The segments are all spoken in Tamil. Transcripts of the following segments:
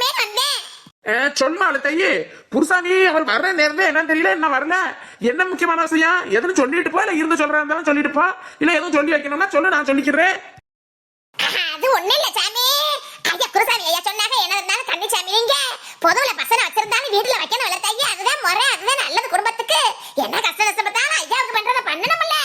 சொல்லணுமே வந்தேன். சொன்னால தையே புருஷாமி அவர் வர்ற நேரம் என்னன்னு தெரியல, என்ன வரல, என்ன முக்கியமான விஷயம் எதுன்னு சொல்லிட்டு போ, இல்ல இருந்து சொல்றா இருந்தாலும் சொல்லிட்டு போ, இல்ல எதுவும் சொல்லி வைக்கணும்னா சொல்லு, நான் சொல்லிக்கிறேன். அது ஒண்ணு இல்ல சாமி. ஐயா குருசாமி ஐயா சொன்னாங்க, என்ன இருந்தாலும் கண்ணி சாமி நீங்க பொதுவுல பசங்க வச்சிருந்தாலும் வீட்டுல வைக்கணும் இல்ல தையா, அதுதான் முறை, அதுதான் நல்லது குடும்பத்துக்கு. என்ன கஷ்ட நஷ்டப்பட்டாலும் ஐயாவுக்கு பண்றத பண்ணணும்ல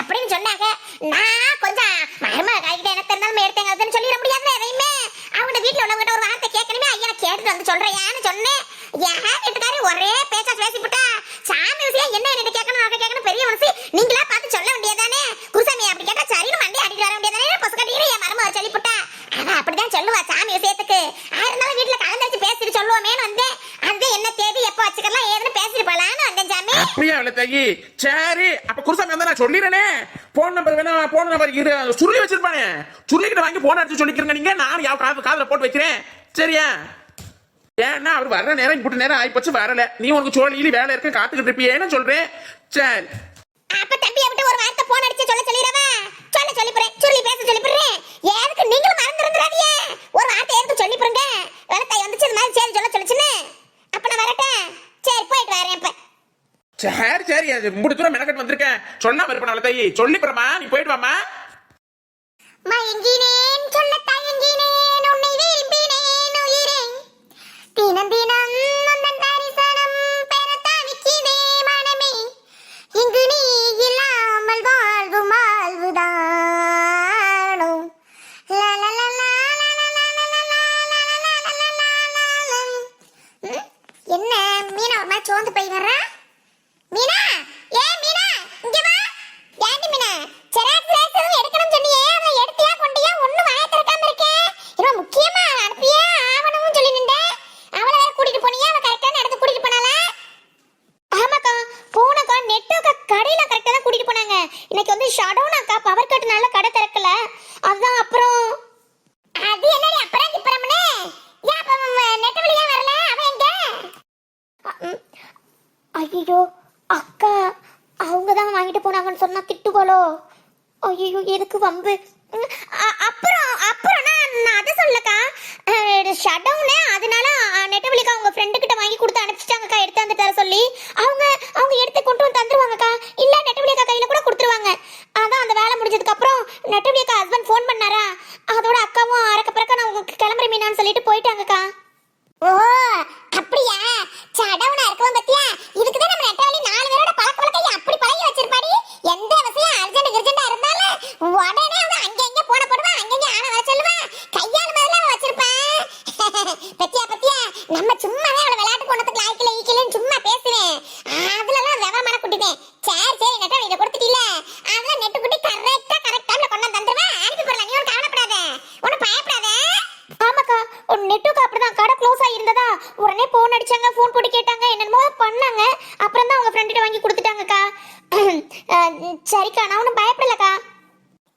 அப்படின்னு சொன்னாங்க. நான் கொஞ்சம் மருமக காய்கிட்ட எனக்கு இருந்தாலும் எடுத்தேங்க அதுன்னு சொல்லிட முடியாது எதையுமே. அவங்க வீட்டுல உள்ளவங்கிட்ட ஒரு வார்த்தை கேட்கணுமே, ஐயா கேட்டுட்டு வந்து சொல்றேன்னு சொன்னேன். என் வீட்டுக்காரி ஒரே பேச்சா பேசிவிட்டா, சாமி விஷயம் என்ன என்ன கேட்கணும் அதை கேட்கணும், பெரிய மனசு நீங்களா பார்த்து சொல்ல வேண்டியதானே. குருசாமி அப்படி கேட்டா சரின்னு மண்டி அடிட்டு வர வேண்டியதானே, பசுக்கட்டிக்கிற என் மருமக சொல்லிவிட்டா. அவன் அப்படிதான் சொல்லுவா சாமி விஷயத்துக்கு. இருந்தாலும் வீட்டுல கலந்தடிச்சு பேசிட்டு சொல்லுவோமேன்னு வந்தேன். அது என்ன தேதி எப்ப வச்சுக்கலாம் ஏதுன்னு பேசிட்டு போலான்னு வந்தேன் சாமி. அப்படியா இல்ல தையி, சரி அப்ப குருசாமி வந்து நான் சொல்லிடுறேனே. போன் நம்பர் வேணா, போன் நம்பர் சுருளி வச்சிருப்பானே, சுருளிக்கிட்ட வாங்கி போன் அடிச்சு சொல்லிக்கிறேங்க. நீங்க நான் யார் காதுல போட்டு வைக்கிறேன் சரியா? ஏன்னா அவர் வர்ற நேரம் இப்படி நேரம் ஆயிப்போச்சு வரல, நீ உனக்கு சோழியில வேலை இருக்க காத்துக்கிட்டு இருப்பியேன்னு சொல்றேன். சரி அப்ப தம்பியை விட்டு ஒரு வார்த்தை போன் அடிச்சு சொல்லிடுறவா, சொல்லி போறேன், சொல்லி பேச சொல்லி போறேன். எதுக்கு நீங்களும் மறந்துருந்துறாதீங்க, ஒரு வார்த்தை எதுக்கு சொல்லி போறேங்க. வேலைத்தாய் வந்துச்சு இந்த மாதிரி சரி சொல்லுச்சுன்னு. அப்ப நான் வரட்டேன், சரி போயிட்டு வரேன். இப்ப சரி சரி அது மூணு தூரம் மெனக்கட்டு வந்திருக்கேன், சொன்னா இருப்ப நல்ல தையி சொல்லி போறமா, நீ போயிட்டு வாமா. மயங்கினேன் சொல்ல தயங்கினேன் உன்னை விரும்பினேன் உயிரே, தினம் தினம் உந்தன் தரிசனம் பெற தவிக்கிறே மனமே, இங்கு நீ இல்லாமல் வாழ்வு வாழ்வுதானோ. என்ன மீனா ஒரு மாதிரி சோர்ந்து போய் வர்றா? மீனா, ஏ மீனா இங்க வா. ஏண்டி மீனா செராக்ஸ் லைசன்ஸ் எடுக்கணும் சொன்னியே, அதை எடுத்தியா கொண்டியா? ஒண்ணு வாய திறக்காம இருக்கே. இவ முக்கியமா அனுப்பியே ஆவணும்னு சொல்லி நின்றே. அவளை வேற கூட்டிட்டு போனியா? அவ கரெக்டா நடந்து கூட்டிட்டு போனாளா? ஆமாக்கா போனக்கா, நெட்டோக்கா கடையில கரெக்டா தான் கூட்டிட்டு போனாங்க. இன்னைக்கு வந்து ஷடவுனாக்கா, பவர் கட்னால கடை திறக்கல, அதான். அப்புறம் அது என்னடி அப்புறம் கிப்பறம்னே? ஏன் அப்ப நெட்ட வழியா வரல? அவ எங்க? ஐயோ அக்கா அவங்க தான் வாங்கிட்டு போனாங்கன்னு சொன்னா திட்டுவாளோ? ஐயோ எதுக்கு வம்பு. அப்புறம் அப்புறம் நான் அதை சொல்லக்கா, ஷட்டவுனே அதனால நெட்டவழிக்கா அவங்க ஃப்ரெண்டு கிட்ட வாங்கி கொடுத்து அனுப்பிச்சிட்டாங்கக்கா, எடுத்து வந்து தர சொல்லி. அவங்க அவங்க எடுத்து கொண்டு வந்து தந்துருவாங்கக்கா, இல்ல நெட்டவழிக்கா கையில கூட கொடுத்துருவாங்க. அதான் அந்த வேலை முடிஞ்சதுக்கு அப்புறம் நெட்டவழிக்கா ஹஸ்பண்ட் ஃபோன் பண்ணாரா, அதோட அக்காவும் அறக்க பிறக்க நான் உங்களுக்கு கிளம்புற மீனான்னு சொல்லிட்டு போயிட்டாங்கக்கா. ஓ அப்படியா? சடவுனா இருக்கவும் பத்தியா, இதுக்குதான் நம்ம நெட்டவழி 4 பேரோட பழக்க வழக்கம் அப்படி பழகி வச்சிருப்பாடி. எந்த விஷயம் அர்ஜென்டா இருந்தாலும் உடனே வந்து அங்க போன போடுவா, அங்க ஆன வர சொல்லுவா, கையால் முதல்ல வச்சிருப்பேன். பத்தியா பத்தியா நம்ம சும்மாவே அவளை விளையாட்டு போனதுக்கு லாய்க்கல ஈக்கலன்னு சும்மா பேசுவேன், அதுலலாம் விவரமான குட்டிட்டேன். சரி சரி நெட்டவழி இதை கொடுத்துட்டீல, அதெல்லாம் நெட்டு குட்டி கரெக்டா கொண்டு தந்துருவேன், அனுப்பி போடலாம். நீ ஒன்றும் கவலைப்படாத, ஒன்றும் பயப்படாத. ஆமாக்கா நெட்டுக்கு அப்படிதான் கடை க்ளோஸ் ஆகிருந்ததா, உடனே போன் அடிச்சாங்க, போன் போட்டு கேட்டாங்க, என்னென்னமோ பண்ணாங்க. அப்புறம் தான் அவங்க ஃப்ரெண்ட்கிட்ட வாங்கி கொடுத்துட்டாங்கக்கா. சரிக்கா நான் ஒன்றும் பயப்படலக்கா.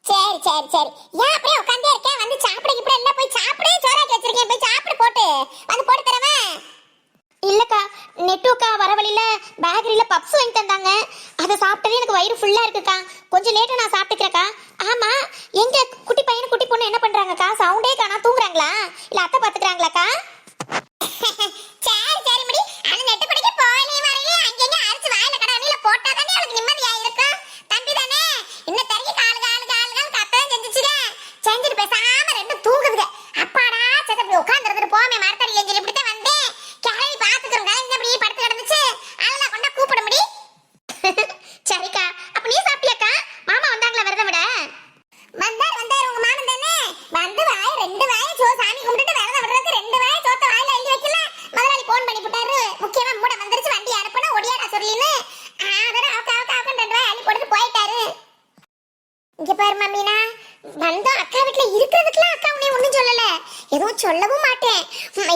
சரி சரி சரி, ஏன் அப்படியே உட்காந்தே இருக்கேன்? வந்து சாப்பிட இப்படி எல்லாம் போய் சாப்பிடு, சோறாக்கி வச்சிருக்கேன், போய் சாப்பிடு, போட்டு வந்து போட்டு தரவன். இல்லக்கா நெட்டுக்கா வர வழியில பேக்கரியில பப்ஸ் வாங்கி தந்தாங்க, அதை சாப்பிட்டதே எனக்கு வயிறு ஃபுல்லா இருக்குக்கா. கொஞ்சம் லேட்டா நான் சாப்பிட்டுக்கிறேக்கா. ஆமா எங்க குட்டி பையன் குட்டி பொண்ணு என்ன பண்றாங்கக்கா? சவுண்டே காணா, தூங்குறாங்களா இல்ல அத்தை பாத்துக்கிறாங்களாக்கா? சரி சரி முடி, அந்த நெட்டு குடிக்க போயிலே வரையிலே அங்கங்க அரிச்சு வாயில கடனில போட்டா தானே அவளுக்கு நிம்மதியா இருக்கும். தம்பி தானே இன்ன தரகி காலு கத்தான் செஞ்சுச்சுங்க, செஞ்சுட்டு பேசாம ரெண்டு தூங்குதுங்க. அப்பாடா சத்த உட்கார்ந்து இருந்துட்டு போமே மரத்தடி எஞ்சில் இப்படித்தான் வந்தேன். கிளவி பாத்துக்கிறோங்க, இந்த அப்படி படுத்து கிடந்துச்சு, அதெல்லாம் கொண்டா கூப்பிட முடி. சரிக்கா அப்ப நீ சாப்பிட்டியாக்கா? மாமா வந்தாங்களா விரதம் விட? வந்தார் உங்க மாமன் தானே வந்து வாய் 2 வாய் சோ சாமி கும்பிட்டுட்டு விரதம் விடுறதுக்கு 2 வாய் சோத்த வாயில அள்ளி வைக்கல. முதலாளி போன் பண்ணி போட்டாரு, முக்கியமா மூட வந்துருச்சு, வண்டி அனுப்பணும் ஒடியாடா சொல்லின்னு. அதோட அவக்கா 2 வாய் அள்ளி போட்டு போயிட்டாரு. இங்க பாரு மம்மினா, வந்தோம் அக்கா வீட்டுல இருக்கிறதுக்குலாம் அக்கா உன்னை ஒண்ணும் சொல்லல, எதுவும் சொல்லவும் மாட்டேன்.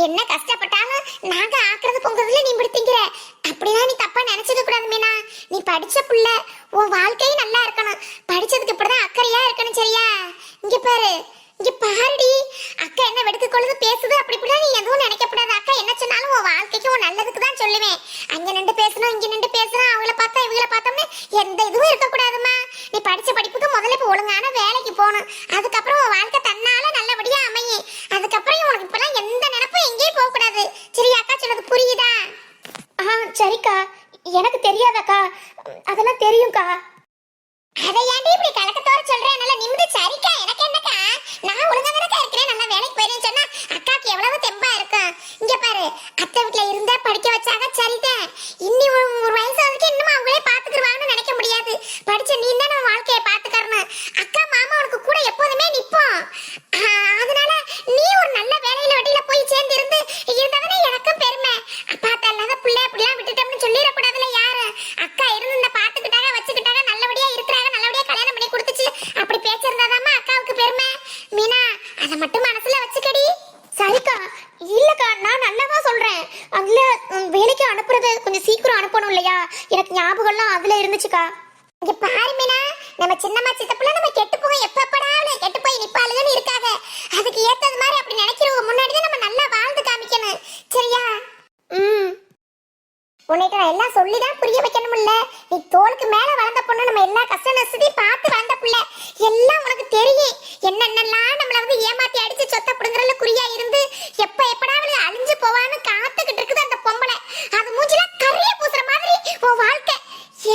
என்ன கஷ்டப்பட்டாலும் நாங்க ஆக்குறது பொங்குறதுல நீ பிடித்திங்கிற, அப்படிதான் நீ தப்பா நினைச்சது கூடாது மீனா. நீ படிச்ச புள்ள, உன் வாழ்க்கையும் நல்லா இருக்கணும், படிச்சதுக்கு இப்படிதான் அக்கறையா இருக்கணும் சரியா? இங்க பாரு இங்க பாருடி, அக்கா என்ன வெடுக்கு கொழுது பேசுது அப்படி இப்படிலாம் நீ எதுவும் நினைக்கப்படாது. அக்கா என்ன சொன்னாலும் உன் வாழ்க்கைக்கு உன் நல்லதுக்கு தான் சொல்லுவேன். அங்க நின்று பேசணும் இங்க நின்று பேசணும், அவங்கள பார்த்தா இவங்கள பார்த்தோம்னு எந்த இதுவும் இருக்கக்கூடாதுமா. நீ படிச்ச படிப்புக்கு முதல்ல இப்போ ஒழுங்கான வேலைக்கு போகணும், அதுக்கப்புறம் உன் வாழ்க்கை தன்னால நல்லபடியா அமையும். அதுக்கப்புறம் உனக்கு இப்பெல்லாம் எந்த நினைப்பும் எங்கேயும் போக மட்டும் மனசுல வச்சுக்கடி. சரிக்கா. இல்லக்கா, நான் நல்லாவா சொல்றேன். அதுல வேலைக்கு அனுப்புறது கொஞ்சம் சீக்கிரம் அனுப்பணும் இல்லையா, எனக்கு ஞாபகம்லாம் அதுல இருந்துச்சுக்கா. இங்க பாரு மீனா, நம்ம சின்னம்மா சித்தப்புல நம்ம கெட்டு போக எப்பப்படாவல கெட்டு போய் நிப்பாளுன்னு இருக்காங்க. அதுக்கு ஏத்தது மாதிரி அப்படி நினைக்கிறவங்க முன்னாடி தான் நம்ம நல்லா வாழ்ந்து காமிக்கணும். சரியா? உன்னைட்ட நான் எல்லாம் சொல்லிதான் புரிய வைக்கணும்ல. நீ தோளுக்கு மேல வளர்ந்த பொண்ணு, நம்ம எல்லா கஷ்ட நஷ்டத்தையும் பார்த்து வளர்ந்த பிள்ளை. எல்லாம் உனக்கு தெரியும். என்னென்னலாம் நம்மள வந்து ஏமாத்தி அடிச்சு சொத்த புடுங்கறதுல குறியா இருந்து எப்படாவது அழிஞ்சு போவான்னு காத்துக்கிட்டு இருக்குது அந்த பொம்பளை. அது மூஞ்சில கரிய பூசுற மாதிரி உன் வாழ்க்கை.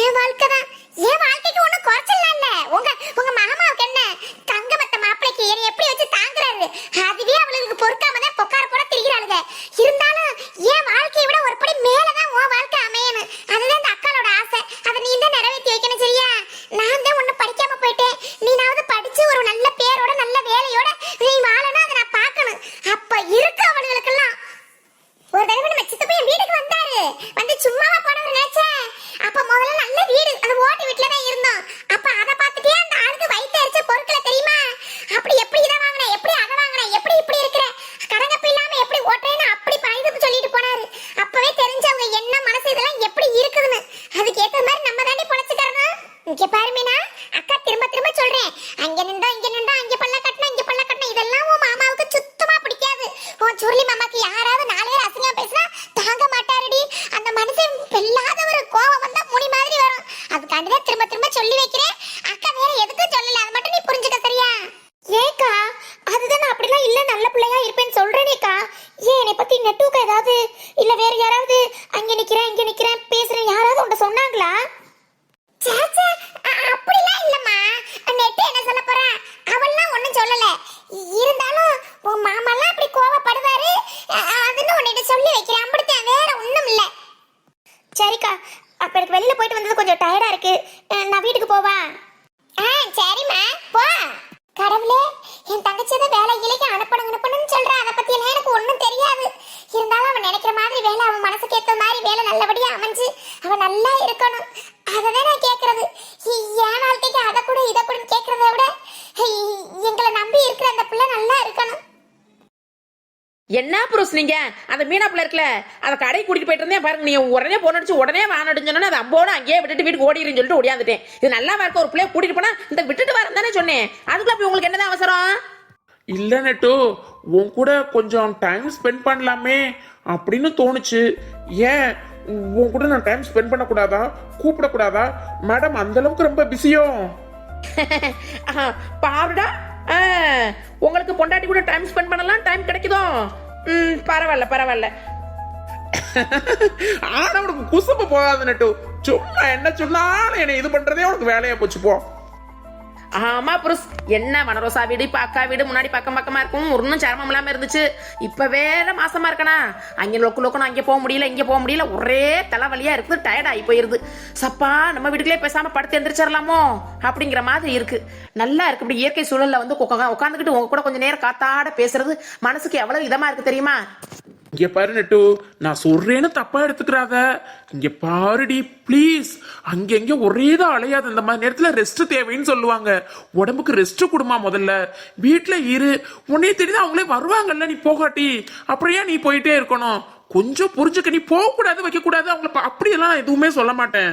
என் வாழ்க்கை தான். என் வாழ்க்கைக்கு ஒண்ணும் குறைச்சலாம் இல்ல. உங்க மாமாவுக்கு என்ன தங்க மத்த மாப்பிளைக்கு என்னை எப்படி வச்சு தாங்குறாரு. அதுவே அவளுக்கு பொறுக்காம தான் பொக்கார போட திரிகிறாளுங்க. இருந்தாலும் என் வாழ்க்கையை விட ஒரு படி மேலதான் உன் வாழ்க்கை அமையணும். அதுதான் இந்த அக்காளோட ஆசை. அதை நீ தான் நிறைவேற்றி வைக்கணும். சரியா? நான் தான் ஒண்ணு படிக்காம போயிட்டேன். நீனாவது படிச்சு ஒரு நல்ல பேரோட நல்ல வேலையோட நீ வாழணும். அதை நான் பார்க்கணும். அப்ப இருக்கு அவளுகளுக்கெல்லாம். ஒரு தடவை நம்ம சித்தப்பா என் வீட்டுக்கு வந்தாரு. வந்து சும்மாவா போனவர் நினைச்சேன். அப்ப முதல்ல நல்ல வீடு, அந்த ஓட்டு வீட்டுல தான் இருந்தோம். அப்ப அதை பார்த்துட்டே அந்த ஆளுக்கு வயிற்று அரிச்ச பொருட்களை தெரியுமா, அப்படி எப்படி இதை வாங்கினேன், எப்படி அதை வாங்கினேன், எப்படி இப்படி இருக்கிற கடங்கப்பு இல்லாம எப்படி ஓட்டுறேன்னு அப்படி பைதுக்கு சொல்லிட்டு போனாரு. அப்பவே தெரிஞ்சவங்க என்ன மனசு இதெல்லாம் எப்படி இருக்குதுன்னு. அதுக்கு ஏத்த மாதிரி நம்ம தாண்டி பொழைச்சுக்கிறோம். இங்க பாரு மீனா, அக்கா திரும்ப திரும்ப சொல்றேன். அங்க நின்றோம் அங்க பல்ல கட்டணும் இதெல்லாம் உன் மாமாவுக்கு சுத்தமா பிடிக்காது. உன் சுருளி மாமாக்கு யாராவது நாலு பேர் அசிங்கமா பேசினா தாங்க மாட்டாருடி. அந்த மனுஷன் வெல்லாத ஒரு கோவம் வந்தா முனி மாதிரி வரும். அதுக்காண்டிதான் திரும்ப திரும்ப சொல்லி வைக்கிறேன். அக்கா வேற எதுக்கும் சொல்லல, அதை மட்டும் நீ புரிஞ்சுக்க. சரியா? ஏக்கா, அதுதான் நான் அப்படிலாம் இல்ல, நல்ல பிள்ளையா இருப்பேன்னு சொல்றேனேக்கா. ஏன் என்னை பத்தி நெட்டுக்கு ஏதாவது இல்ல வேற யாராவது அங்க நிக்கிறேன் பேசுறேன் யாராவது உன்ட சொன்னாங்களா? சாச்சா, அப்படிலாம் இல்லம்மா. நெட்டு என்ன சொல்ல போறா? அவள்லாம் ஒண்ணும் சொல்லல. இருந்தாலும் உன் மாமாலாம் அப்படி கோவப்படுவாரு, அதுன்னு உன்னிட்ட சொல்லி வைக்கிறேன். அப்படித்தான், வேற ஒண்ணும் இல்ல. சரிக்கா, அப்ப எனக்கு வெளியில போயிட்டு வந்தது கொஞ்சம் டயர்டா இருக்கு. நான் வீட்டுக்கு போவா? சரிம்மா, போ. கடவுளே, என் தங்கச்சியத வேலை இலைக்கு அனுப்பணும்னு சொல்றா. அதை பத்தி எல்லாம் எனக்கு ஒண்ணும் தெரியாது. இருந்தாலும் அவன் நினைக்கிற மாதிரி வேலை, அவன் மனசுக்கு ஏத்த மாதிரி வேலை நல்லபடியா அமைஞ்சு அவன் நல்லா இருக்கணும். அததான் நான் கேக்குறது. என் வாழ்க்கைக்கு அதை கூட இதை கூட கேக்குறத விட எங்களை நம்பி இருக்கிற அந்த பிள்ளை நல்லா இருக்கணும். என்ன புருஷ் நீங்க அந்த மீனாப்புல இருக்குல்ல, அதை கடைக்கு கூட்டிட்டு போயிட்டு இருந்தேன் பாருங்க. நீ உடனே போன் அடிச்சு உடனே வானடின்னு சொன்னா அது அம்போட அங்கேயே விட்டுட்டு வீட்டுக்கு ஓடிடுன்னு சொல்லிட்டு ஓடியாந்துட்டேன். இது நல்லா இருக்க ஒரு பிள்ளைய கூட்டிட்டு போனா இந்த விட்டுட்டு வரேன் தானே சொன்னேன். அதுக்குள்ள அப்படி உங்களுக்கு என்னதான் அவசரம்? இல்ல நெட்டு, உன் கூட கொஞ்சம் டைம் ஸ்பெண்ட் பண்ணலாமே அப்படின்னு தோணுச்சு. ஏன் உன் கூட நான் டைம் ஸ்பெண்ட் பண்ணக்கூடாதா, கூப்பிடக்கூடாதா? மேடம் அந்த அளவுக்கு ரொம்ப பிஸியோ? பாருடா, உங்களுக்கு பொண்டாட்டி கூட டைம் ஸ்பெண்ட் பண்ணலாம் டைம் கிடைக்குதோ? பரவாயில்ல. ஆனா உனக்கு குசும்பு போகாது நெட்டு. சும்மா என்ன சொன்னாலும் என்ன இது பண்றதே உனக்கு வேலையா போச்சு. போ. ஆமா புருஷ், என்ன மனரோசா வீடு இப்ப அக்கா வீடு முன்னாடி பக்கமா இருக்கும், ஒன்னும் சிரமம் இல்லாம இருந்துச்சு. இப்ப வேற மாசமா இருக்கனா, அங்க லொக்கு அங்க போக முடியல இங்க போக முடியல, ஒரே தலைவலியா இருக்குது, டயர்ட் ஆகி போயிருது. சப்பா நம்ம வீட்டுக்குள்ளே பேசாம படுத்து எந்திரிச்சிடலாமோ அப்படிங்கிற மாதிரி இருக்கு. நல்லா இருக்கு இப்படி இயற்கை சூழல்ல வந்து உட்காந்துக்கிட்டு உங்க கூட கொஞ்சம் நேரம் காத்தாட பேசுறது மனசுக்கு எவ்வளவு இதமா இருக்கு தெரியுமா? இங்க பாரு நெட்டு, நான் சொல்றேன்னு தப்பா எடுத்துக்கிறாத. இங்க பாருடி ப்ளீஸ். அங்க ஒரேதான் அலையாது. இந்த மாதிரி நேரத்துல ரெஸ்ட் தேவைன்னு சொல்லுவாங்க. உடம்புக்கு ரெஸ்ட் கொடுமா முதல்ல. வீட்டுல இரு. உன்னையே தெரியுது அவங்களே வருவாங்கல்ல, நீ போகாட்டி அப்புறம் ஏன் நீ போயிட்டே இருக்கணும்? கொஞ்சம் புரிஞ்சுக்க. நீ போக கூடாது வைக்க கூடாது அவங்கள அப்படியெல்லாம் எதுவுமே சொல்ல மாட்டேன்.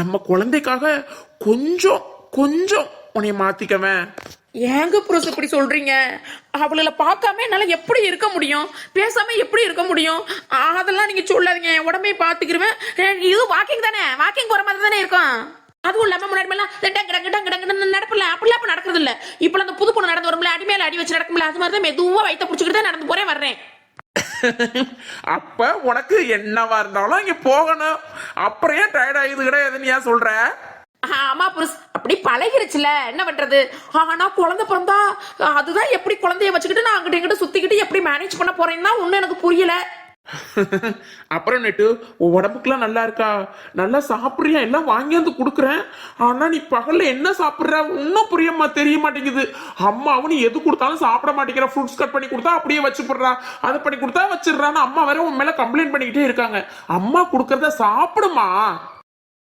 நம்ம குழந்தைக்காக கொஞ்சம் உன்னைய மாத்திக்கவேன். ஏங்க புருஷ் இப்படி சொல்றீங்க? அவளை பார்க்காம என்னால எப்படி இருக்க முடியும், பேசாம எப்படி இருக்க முடியும்? அதெல்லாம் நீங்க சொல்லாதீங்க. உடம்பை பாத்துக்கிருவேன். இது வாக்கிங் தானே, வாக்கிங் போற மாதிரி தானே இருக்கும். அதுவும் இல்லாம முன்னாடி எல்லாம் நடப்பில்ல, அப்படிலாம் இப்ப நடக்கிறது இல்ல. இப்ப அந்த புது பொண்ணு நடந்து வரும்ல, அடி மேல அடி வச்சு நடக்கும்ல, அது மாதிரிதான் மெதுவா வயிற்ற புடிச்சுக்கிட்டு தான் நடந்து போறேன் வர்றேன். அப்ப உனக்கு என்னவா இருந்தாலும் இங்க போகணும். அப்புறம் ஏன் டயர்ட் ஆகுது கிடையாதுன்னு ஏன் சொல்ற? ஆமா புருஷ், அப்படி பழகிருச்சுல, என்ன பண்றது? ஆனா குழந்தை பிறந்தா அதுதான் எப்படி குழந்தைய வச்சுக்கிட்டு நான் அங்கிட்ட இங்கிட்ட சுத்திக்கிட்டு எப்படி மேனேஜ் பண்ண போறேன்னா ஒண்ணு எனக்கு புரியல. அப்புறம் நெட்டு, உடம்புக்குலாம் நல்லா இருக்கா? நல்லா சாப்பிடுறியா? எல்லாம் வாங்கி வந்து குடுக்குறேன். ஆனா நீ பகல்ல என்ன சாப்பிடுற இன்னும் புரியமா தெரிய மாட்டேங்குது. அம்மாவும் நீ எது கொடுத்தாலும் சாப்பிட மாட்டேங்கிற. ஃப்ரூட்ஸ் கட் பண்ணி கொடுத்தா அப்படியே வச்சு போடுறா, அதை பண்ணி கொடுத்தா வச்சிடுறான்னு அம்மா வேற உன் மேல கம்ப்ளைண்ட் பண்ணிக்கிட்டே இருக்காங்க. அம்மா கொடுக்கறத சாப்பிடுமா.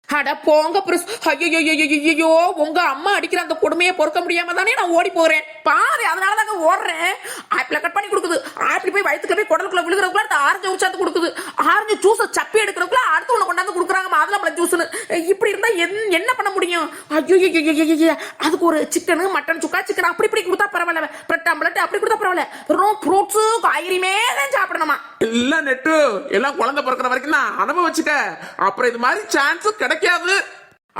அட போங்க புருஷ். ஐயோ உங்க அம்மா அடிக்கிற அந்த கொடுமையை பொறுக்க முடியாம தானே நான் ஓடி போறேன். பாரு அதனால தாங்க ஓடுறேன். ஆப்பிள கட் பண்ணி கொடுக்குது, ஆப்பிள் போய் வயிற்றுக்கு போய் குடலுக்குள்ள விழுகிறதுக்குள்ள அடுத்து ஆரஞ்சு உச்சாந்து கொடுக்குது, ஆரஞ்சு ஜூஸை சப்பி எடுக்கிறதுக்குள்ள அடுத்து ஒன்று கொண்டாந்து கொடுக்குறாங்க மாதுளம்பழம் ஜூஸ்னு. இப்படி இருந்தா என்ன பண்ண முடியும்? ஐயோ, அதுக்கு ஒரு சிக்கனு மட்டன் சுக்கா சிக்கன் அப்படி இப்படி கொடுத்தா பரவாயில்ல, பிரெட் ஆம்லெட் அப்படி கொடுத்தா பரவாயில்ல, வெறும் ஃப்ரூட்ஸு காய்கறியுமே தான் சாப்பிடணுமா? எல்லாம் நெட்டு எல்லாம் குழந்தை பிறக்கிற வரைக்கும் தான் அனுபவிச்சுக்க, அப்புறம் இது மாதிரி சான்ஸ் கிடைக்காது.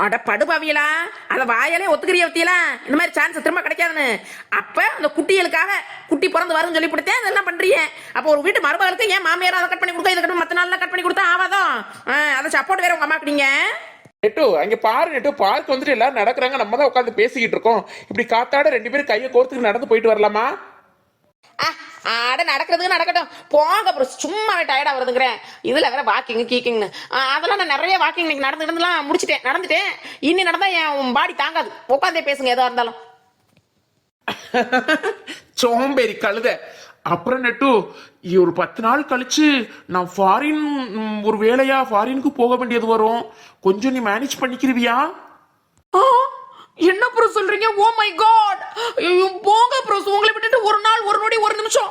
அட படுபாவியலா, அத வாயாலே ஒத்துக்கிறிய வத்தியலா இந்த மாதிரி சான்ஸ் திரும்ப கிடைக்காதுன்னு. அப்ப அந்த குட்டிகளுக்காக குட்டி பிறந்து வரும்னு சொல்லி கொடுத்தேன், அதெல்லாம் பண்றீங்க. அப்போ ஒரு வீட்டு மருமகளுக்கு ஏன் மாமியார் அதை கட் பண்ணி கொடுத்தா, இதை மத்த நாள்லாம் கட் பண்ணி கொடுத்தா ஆவாதோ? அதை சப்போர்ட் வேற உங்க அம்மாக்கு நீங்க. நெட்டு அங்க பாரு நெட்டு, பார்க் வந்துட்டு எல்லாரும் நடக்கிறாங்க, நம்ம தான் உட்காந்து பேசிக்கிட்டு இருக்கோம். இப்படி காத்தாட 2 பேரும் கையை கோர்த்துக்கு நடந்து போயிட்டு வரலாமா? ஆட நடக்கிறதுக்கு நடக்கட்டும் போங்க ப்ரோ, சும்மாவே டயர்டா வருதுங்கிறேன். இதுல வேற வாக்கிங் கீக்கிங்னு அதெல்லாம் நான் நிறைய வாக்கிங் இன்னைக்கு நடந்துலாம் முடிச்சிட்டேன், நடந்துட்டேன். இனி நடந்தா என் பாடி தாங்காது, உட்காந்தே பேசுங்க எதா இருந்தாலும். சோம்பேறி கழுத. அப்புறம் நெட்டு ஒரு 10 நாள் கழிச்சு நான் ஃபாரின் ஒரு வேலையா ஃபாரினுக்கு போக வேண்டியது வரும், கொஞ்சம் நீ மேனேஜ் பண்ணிக்கிறியா? என்ன ப்ரோ சொல்றீங்க? ஓ மை காட், போங்க ப்ரோஸ், உங்களை விட்டுட்டு ஒரு நாள் ஒரு நொடி ஒரு நிமிஷம்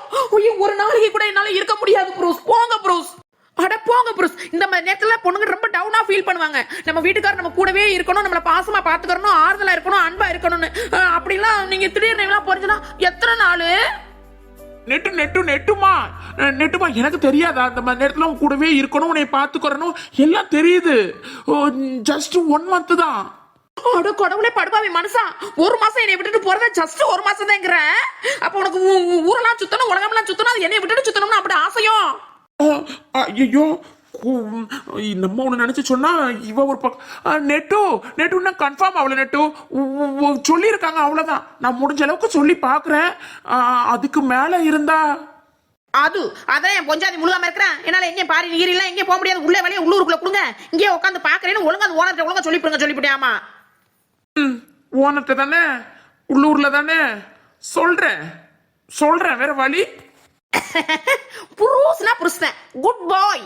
ஒரு நாளைக்கு கூட என்னால இருக்க முடியாது ப்ரோஸ், போங்க ப்ரோஸ். அட போங்க ப்ரோஸ், இந்த மாதிரி நேரத்துல பொண்ணுங்க ரொம்ப டவுனா ஃபீல் பண்ணுவாங்க. நம்ம வீட்டுக்காரர் நம்ம கூடவே இருக்கணும், நம்மள பாசமா பாத்துக்கணும், ஆறுதலா இருக்கணும், அன்பா இருக்கணும்னு. அப்படிலாம் நீங்க திடீர்னு போறீங்கன்னா எத்தனை நாள்? நெட்டுமா எனக்கு தெரியாதா அந்த மாதிரி நேரத்துல உன் கூடவே இருக்கணும், உன்னை பாத்துக்கிறணும் எல்லாம் தெரியுது. ஜஸ்ட் 1 month தான். அட கடவுளே படுபாவி மனுஷா, ஒரு மாசம் என்னை விட்டுட்டு போறத ஜஸ்ட் ஒரு மாசம் தான்ங்கிற. அப்ப உனக்கு ஊரெல்லாம் சுத்தணும், உலகம்லாம் சுத்தணும், அது என்னை விட்டுட்டு சுத்தணும்னு அப்படி ஆசையும்? ஐயோ, நம்ம ஒண்ணு நினைச்சு சொன்னா இவ ஒரு பக்கம். நெட்டு கன்ஃபார்ம் ஆகல நெட்டு, சொல்லி இருக்காங்க அவ்வளவுதான். நான் முடிஞ்ச அளவுக்கு சொல்லி பாக்குறேன், அதுக்கு மேல இருந்தா அதான் என் பொஞ்சாதி முழுகாம இருக்கிறேன். என்னால எங்கேயும் பாரி நீரிலாம் எங்கேயும் போக முடியாது, உள்ளே வேலையை உள்ளூருக்குள்ள கொடுங்க, இங்கேயே உட்காந்து பாக்குறேன்னு ஒழுங்கா அந்த ஓனர்ட்ட ஒழுங்கா சொல்லிவிட்டியாமா? ஓனர்ட்ட தானே, உள்ளூர்ல தானே, சொல்றேன் வேற வழி. புருஷனா புருஷன், குட் பாய்.